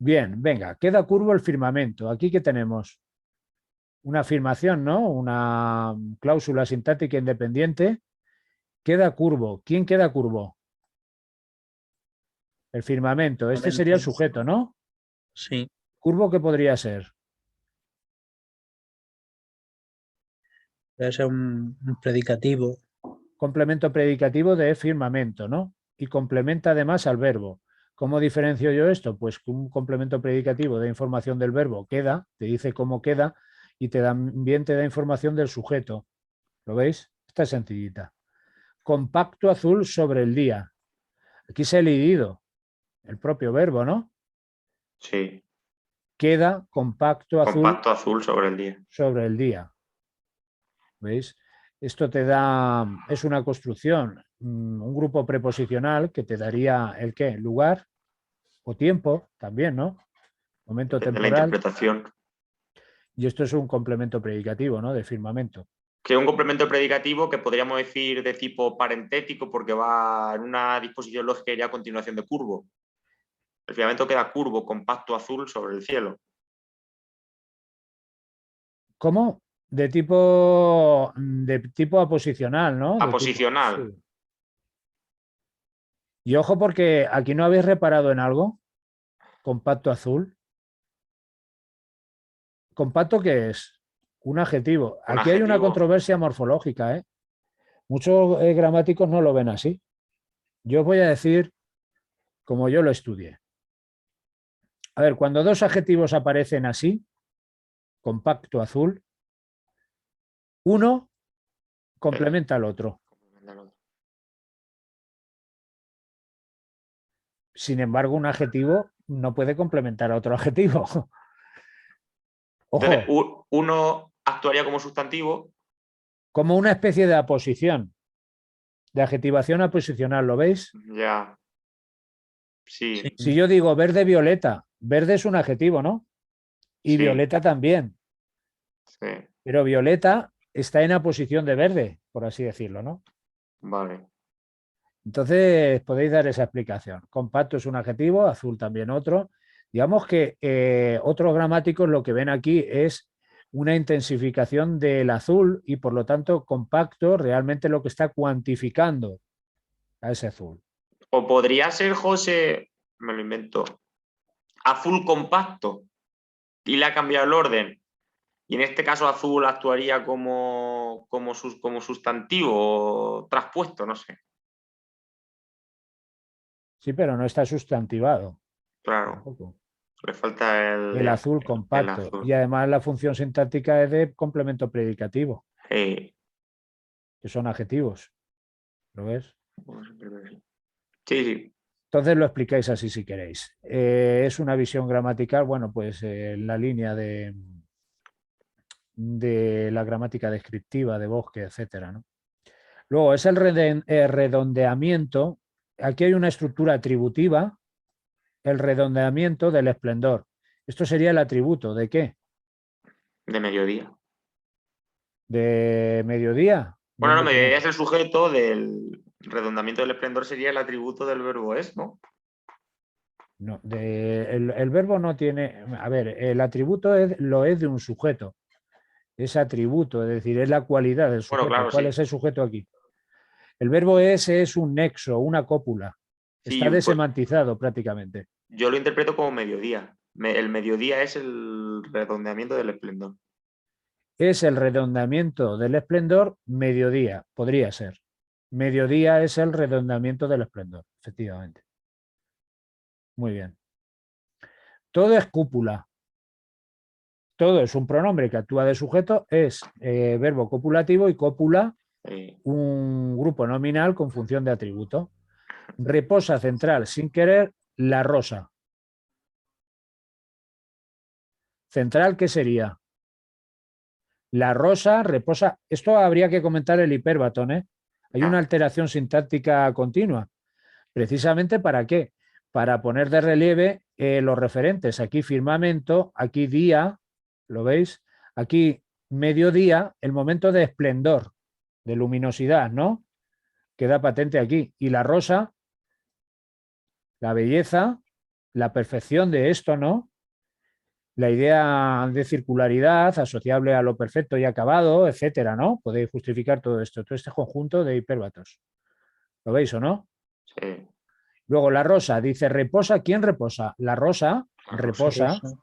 Bien, venga, queda curvo el firmamento. Aquí que tenemos una afirmación, ¿no? Una cláusula sintáctica independiente. Queda curvo. ¿Quién queda curvo? El firmamento. Este sería el sujeto, ¿no? Sí. ¿Curvo qué podría ser? Debe ser un predicativo. Complemento predicativo de firmamento, ¿no? Y complementa además al verbo. ¿Cómo diferencio yo esto? Pues que un complemento predicativo de información del verbo queda, te dice cómo queda y también te da información del sujeto. ¿Lo veis? Esta es sencillita. Compacto azul sobre el día. Aquí se ha leído el propio verbo, ¿no? Sí. Queda compacto azul Compacto azul sobre el día. sobre el día. ¿Veis? Esto te da, es una construcción, un grupo preposicional que te daría el qué, lugar o tiempo también, ¿no? Momento Depende de la temporal. interpretación. Y esto es un complemento predicativo, ¿no? De firmamento. Que es un complemento predicativo que podríamos decir de tipo parentético porque va en una disposición lógica y iría a continuación de curvo. El firmamento queda curvo, compacto azul sobre el cielo. ¿Cómo? De tipo aposicional, ¿no? De tipo, Aposicional. sí. Y ojo porque aquí no habéis reparado en algo. Compacto azul. ¿Compacto qué es? Un adjetivo. Un Aquí hay una adjetivo. controversia morfológica, ¿eh? Muchos gramáticos no lo ven así. Yo os voy a decir como yo lo estudié. A ver, cuando dos adjetivos aparecen así, compacto azul, uno complementa al otro. Sin embargo, un adjetivo no puede complementar a otro adjetivo. Entonces, Ojo, uno actuaría como sustantivo. como una especie de aposición, de adjetivación aposicional, ¿lo veis? Ya. Sí. Si yo digo verde-violeta, verde es un adjetivo, ¿no? Y Sí. violeta también. Sí. Pero violeta está en aposición de verde, por así decirlo, ¿no? Vale. Entonces podéis dar esa explicación. Compacto es un adjetivo, azul también otro. Digamos que otros gramáticos lo que ven aquí es una intensificación del azul y por lo tanto compacto realmente lo que está cuantificando a ese azul. O podría ser, José, me lo invento, azul compacto y le ha cambiado el orden. Y en este caso azul actuaría como sustantivo traspuesto, no sé. Sí, pero no está sustantivado. Claro, Tampoco. le falta El azul el compacto. azul. Y además la función sintáctica es de complemento predicativo, que son adjetivos. ¿Lo ves? Sí, sí. Entonces lo explicáis así si queréis. Es una visión gramatical, bueno, pues en la línea de la gramática descriptiva, de bosque, etcétera, ¿no? Luego es el redondeamiento. Aquí hay una estructura atributiva, el redondeamiento del esplendor. Esto sería el atributo ¿de qué? De mediodía. ¿De mediodía? Bueno, no, ¿Dónde mediodía pone? es el sujeto del redondamiento del esplendor, sería el atributo del verbo es, ¿no? No, el verbo no tiene. A ver, el atributo lo es de un sujeto. Es atributo, es decir, es la cualidad del Bueno, sujeto. claro, ¿Cuál sí. es el sujeto aquí? El verbo es un nexo, una cópula. Sí, Está pues desemantizado prácticamente. yo lo interpreto como mediodía. El mediodía es el redondeamiento del esplendor. Es el redondeamiento del esplendor mediodía, podría ser. Mediodía es el redondeamiento del esplendor, efectivamente. Muy bien. Todo es cúpula. Todo es un pronombre que actúa de sujeto, es verbo copulativo y cópula, un grupo nominal con función de atributo. Reposa central sin querer la rosa. Central, ¿qué sería? La rosa reposa. Esto habría que comentar el hiperbatón, ¿eh? Hay una alteración sintáctica continua. ¿Precisamente para qué? Para poner de relieve los referentes. Aquí firmamento, aquí día, ¿lo veis? Aquí mediodía, el momento de esplendor, de luminosidad, ¿no? Queda patente aquí. Y la rosa, la belleza, la perfección de esto, ¿no? La idea de circularidad asociable a lo perfecto y acabado, etcétera, ¿no? Podéis justificar todo esto, todo este conjunto de hipérbatos. ¿Lo veis o no? Sí. Luego la rosa dice reposa. ¿Quién reposa? La rosa La reposa Rosa.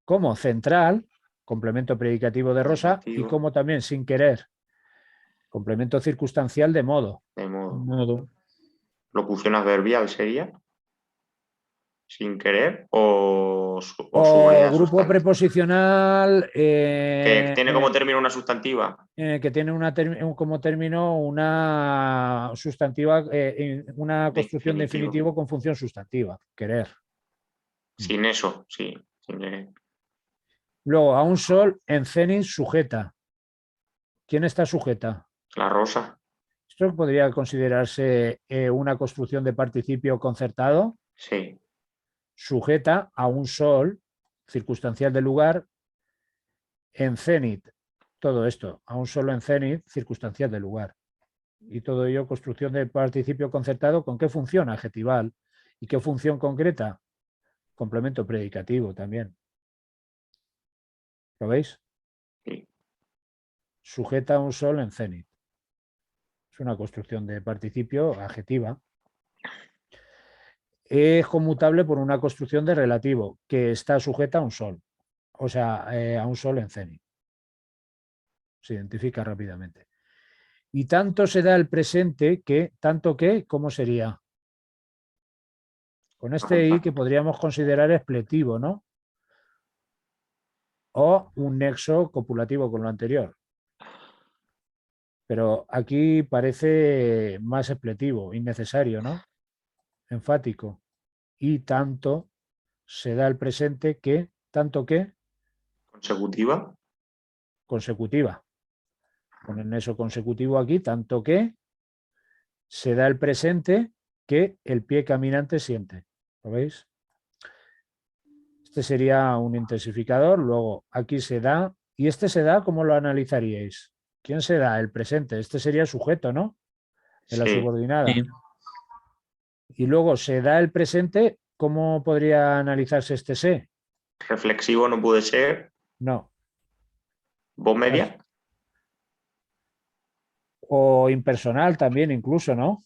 como central, complemento predicativo de rosa, y Predicativo. como también sin querer, complemento circunstancial de modo. De modo. Modo. Locución adverbial sería. Sin querer o O subordinada grupo sustantiva. preposicional Que tiene como término una sustantiva. que tiene como término una sustantiva, una construcción de Definitivo. infinitivo con función sustantiva, querer. Sin eso, sí. Sin querer. Luego, a un sol en cenit sujeta. ¿Quién está sujeta? La rosa. ¿Esto podría considerarse una construcción de participio concertado? Sí. Sujeta a un sol, circunstancial del lugar, en cenit. Todo esto, a un solo en cenit, circunstancial del lugar. Y todo ello, construcción de participio concertado, ¿con qué función? Adjetival. ¿Y qué función concreta? Complemento predicativo también. ¿Lo veis? Sí. Sujeta a un sol en cenit. Es una construcción de participio adjetiva. Es conmutable por una construcción de relativo que está sujeta a un sol. O sea, a un sol en cenit. Se identifica rápidamente. Y tanto se da el presente que, tanto que, ¿cómo sería? Con este i que podríamos considerar expletivo, ¿no? O un nexo copulativo con lo anterior. Pero aquí parece más expletivo, innecesario, ¿no? Enfático. Y tanto se da el presente que, tanto que, Consecutiva. consecutiva. Con el nexo consecutivo aquí, tanto que se da el presente que el pie caminante siente. ¿Lo veis? Este sería un intensificador. Luego aquí se da. ¿Y este se da? ¿Cómo lo analizaríais? ¿Quién se da? El presente. Este sería el sujeto, ¿no? De la Sí. subordinada. Sí. Y luego se da el presente. ¿Cómo podría analizarse este se? Reflexivo no puede ser. No. Voz media. O impersonal también, incluso, ¿no?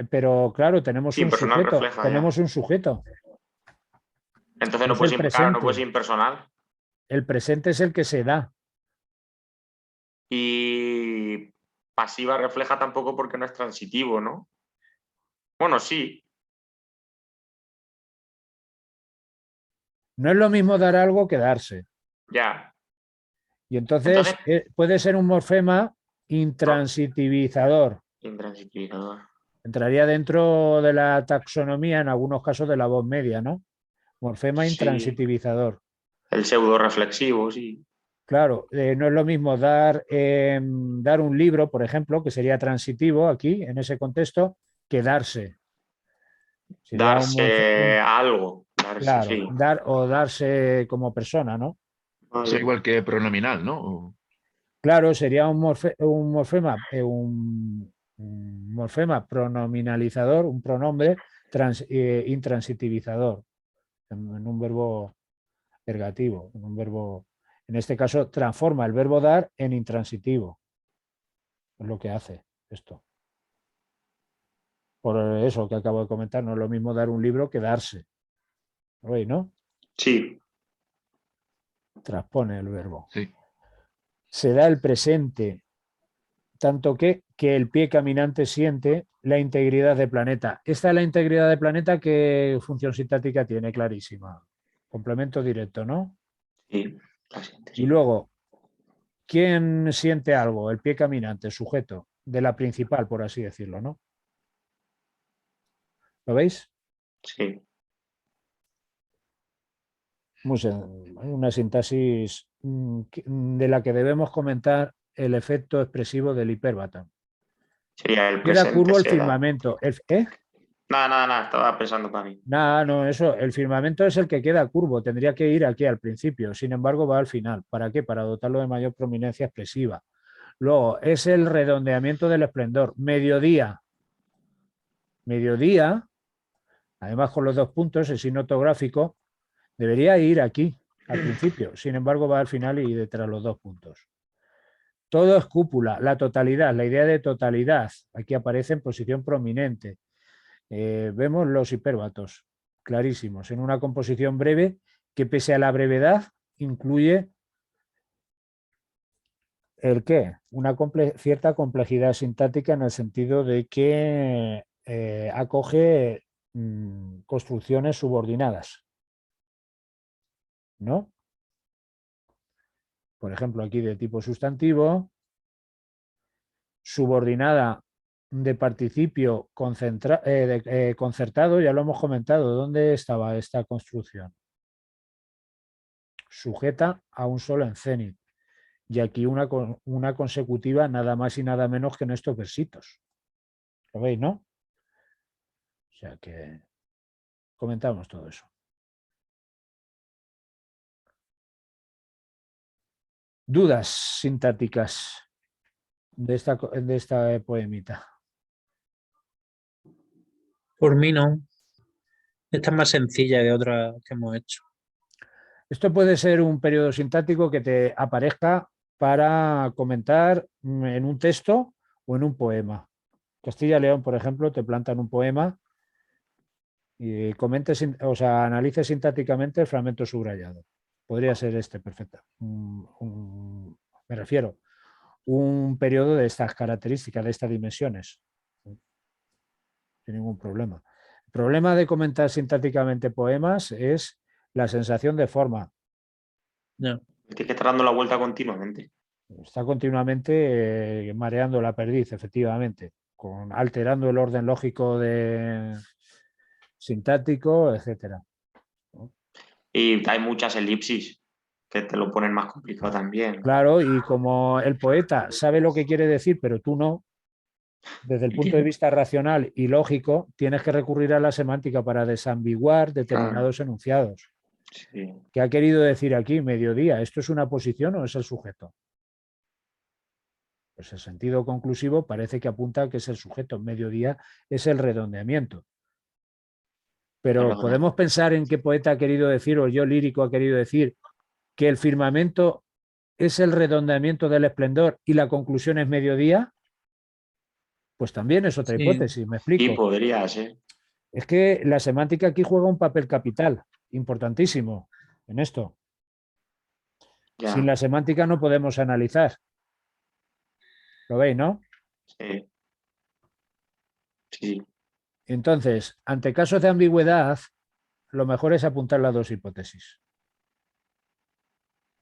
Pero claro, tenemos Sí, un personal sujeto. refleja ya. Tenemos un sujeto. Entonces no Es puede el ser, claro, no puede presente. ser impersonal. El presente es el que se da. Y pasiva refleja tampoco porque no es transitivo, ¿no? Bueno, sí. No es lo mismo dar algo que darse. Ya. Y entonces Entonces, puede ser un morfema intransitivizador. intransitivizador. Entraría dentro de la taxonomía, en algunos casos, de la voz media, ¿no? Morfema Sí. intransitivizador. El pseudo reflexivo, sí. Claro, no es lo mismo dar un libro, por ejemplo, que sería transitivo aquí, en ese contexto, que darse. Sería Darse algo. Darse, claro, sí. dar o darse como persona, ¿no? Es Vale. igual que pronominal, ¿no? Claro, sería un morfema pronominalizador, un pronombre intransitivizador, en un verbo ergativo, en un verbo, en este caso, transforma el verbo dar en intransitivo. Es lo que hace esto. Por eso que acabo de comentar, no es lo mismo dar un libro que darse. ¿Lo veis, no? Sí. Transpone el verbo. Sí. Se da el presente, tanto que el pie caminante siente la integridad del planeta. Esta es la integridad del planeta, ¿qué función sintáctica tiene? Clarísima. Complemento directo, ¿no? Sí. La siente, Y sí. luego, ¿quién siente algo? El pie caminante, sujeto, de la principal, por así decirlo, ¿no? ¿Lo veis? Sí. Una sintaxis de la que debemos comentar el efecto expresivo del hipérbato. Sería el Queda presente curvo el se da. firmamento. Nada, estaba pensando para mí. Nada, no, eso, el firmamento es el que queda curvo, tendría que ir aquí al principio, sin embargo va al final. ¿Para qué? Para dotarlo de mayor prominencia expresiva. Luego, es el redondeamiento del esplendor. Mediodía. Mediodía Además, con los 2 puntos, el signo ortográfico debería ir aquí, al principio. Sin embargo, va al final y detrás los 2 puntos. Todo es cúpula, la totalidad, la idea de totalidad. Aquí aparece en posición prominente. Vemos los hipérbatos clarísimos en una composición breve que, pese a la brevedad, incluye ¿el qué? Una cierta complejidad sintáctica en el sentido de que acoge construcciones subordinadas, ¿no? Por ejemplo, aquí de tipo sustantivo, subordinada de participio concertado, ya lo hemos comentado. ¿Dónde estaba esta construcción? Sujeta a un solo en cenit. Y aquí una consecutiva nada más y nada menos que en estos versitos. ¿Lo veis, no? O sea que comentamos todo eso. Dudas sintácticas de esta poemita. Por mí no. Esta es más sencilla que otra que hemos hecho. Esto puede ser un periodo sintáctico que te aparezca para comentar en un texto o en un poema. Castilla y León, por ejemplo, te plantan un poema y analice sintácticamente el fragmento subrayado. Podría ser este, perfecto. Me refiero, un periodo de estas características, de estas dimensiones. Sin ningún problema. El problema de comentar sintácticamente poemas es la sensación de forma. No. Tienes que estar dando la vuelta continuamente. Está continuamente mareando la perdiz, efectivamente, alterando el orden lógico sintáctico, etcétera. Y hay muchas elipsis que te lo ponen más complicado también. Claro, y como el poeta sabe lo que quiere decir, pero tú no, desde el punto de vista racional y lógico, tienes que recurrir a la semántica para desambiguar determinados enunciados. Sí. ¿Qué ha querido decir aquí? Mediodía. ¿Esto es una posición o es el sujeto? Pues el sentido conclusivo parece que apunta a que es el sujeto. Mediodía es el redondeamiento. Pero podemos pensar en qué poeta ha querido decir, o yo lírico ha querido decir, que el firmamento es el redondeamiento del esplendor y la conclusión es mediodía. Pues también es otra hipótesis, me explico. Sí, podría ser. Es que la semántica aquí juega un papel capital, importantísimo en esto. Ya. Sin la semántica no podemos analizar. ¿Lo veis, no? Sí. Sí. Entonces, ante casos de ambigüedad, lo mejor es apuntar las 2 hipótesis.